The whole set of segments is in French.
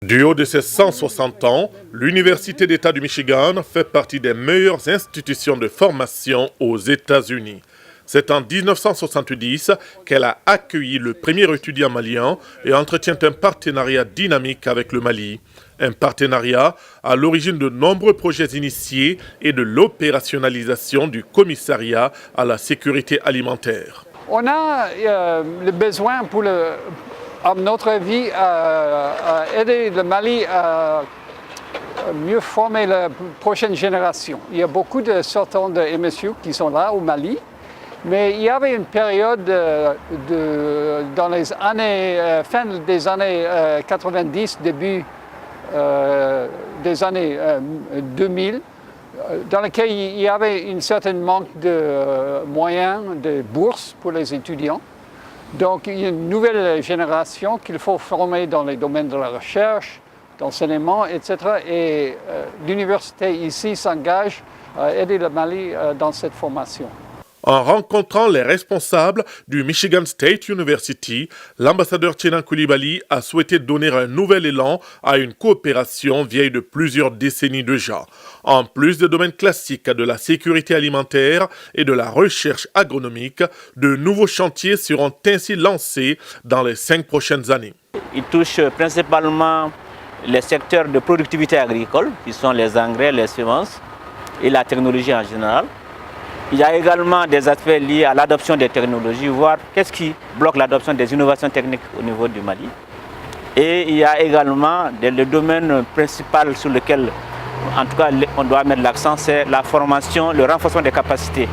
Du haut de ses 160 ans, l'Université d'État du Michigan fait partie des meilleures institutions de formation aux États-Unis. C'est en 1970 qu'elle a accueilli le premier étudiant malien et entretient un partenariat dynamique avec le Mali. Un partenariat à l'origine de nombreux projets initiés et de l'opérationnalisation du commissariat à la sécurité alimentaire. On a le besoin à notre vie à aider le Mali à mieux former la prochaine génération. Il y a beaucoup de sortants de MSU qui sont là au Mali, mais il y avait une période dans les années, fin des années 90, début des années 2000, dans lequel il y avait un certain manque de moyens, de bourses pour les étudiants. Donc il y a une nouvelle génération qu'il faut former dans les domaines de la recherche, d'enseignement, etc. Et l'université ici s'engage à aider le Mali dans cette formation. En rencontrant les responsables du Michigan State University, l'ambassadeur Tchenan Koulibaly a souhaité donner un nouvel élan à une coopération vieille de plusieurs décennies déjà. En plus des domaines classiques de la sécurité alimentaire et de la recherche agronomique, de nouveaux chantiers seront ainsi lancés dans les 5 prochaines années. Il touche principalement les secteurs de productivité agricole, qui sont les engrais, les semences et la technologie en général. Il y a également des aspects liés à l'adoption des technologies, voir qu'est-ce qui bloque l'adoption des innovations techniques au niveau du Mali. Et il y a également le domaine principal sur lequel, en tout cas, on doit mettre l'accent, c'est la formation, le renforcement des capacités.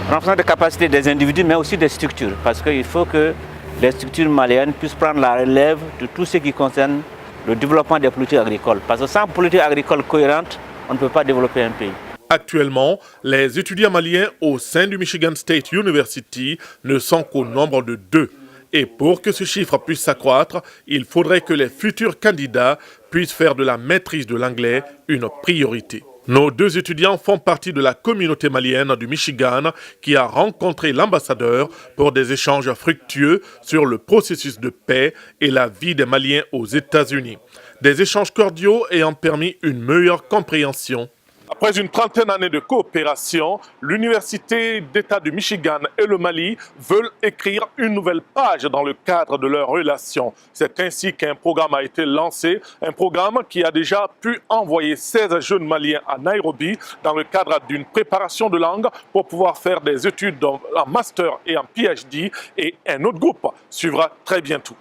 Le renforcement des capacités des individus, mais aussi des structures, parce qu'il faut que les structures maliennes puissent prendre la relève de tout ce qui concerne le développement des politiques agricoles. Parce que sans politique agricole cohérente, on ne peut pas développer un pays. Actuellement, les étudiants maliens au sein du Michigan State University ne sont qu'au nombre de 2. Et pour que ce chiffre puisse s'accroître, il faudrait que les futurs candidats puissent faire de la maîtrise de l'anglais une priorité. Nos 2 étudiants font partie de la communauté malienne du Michigan qui a rencontré l'ambassadeur pour des échanges fructueux sur le processus de paix et la vie des Maliens aux États-Unis. Des échanges cordiaux ayant permis une meilleure compréhension. Après une trentaine d'années de coopération, l'Université d'État du Michigan et le Mali veulent écrire une nouvelle page dans le cadre de leurs relations. C'est ainsi qu'un programme a été lancé, un programme qui a déjà pu envoyer 16 jeunes Maliens à Nairobi dans le cadre d'une préparation de langue pour pouvoir faire des études en master et en PhD, et un autre groupe suivra très bientôt.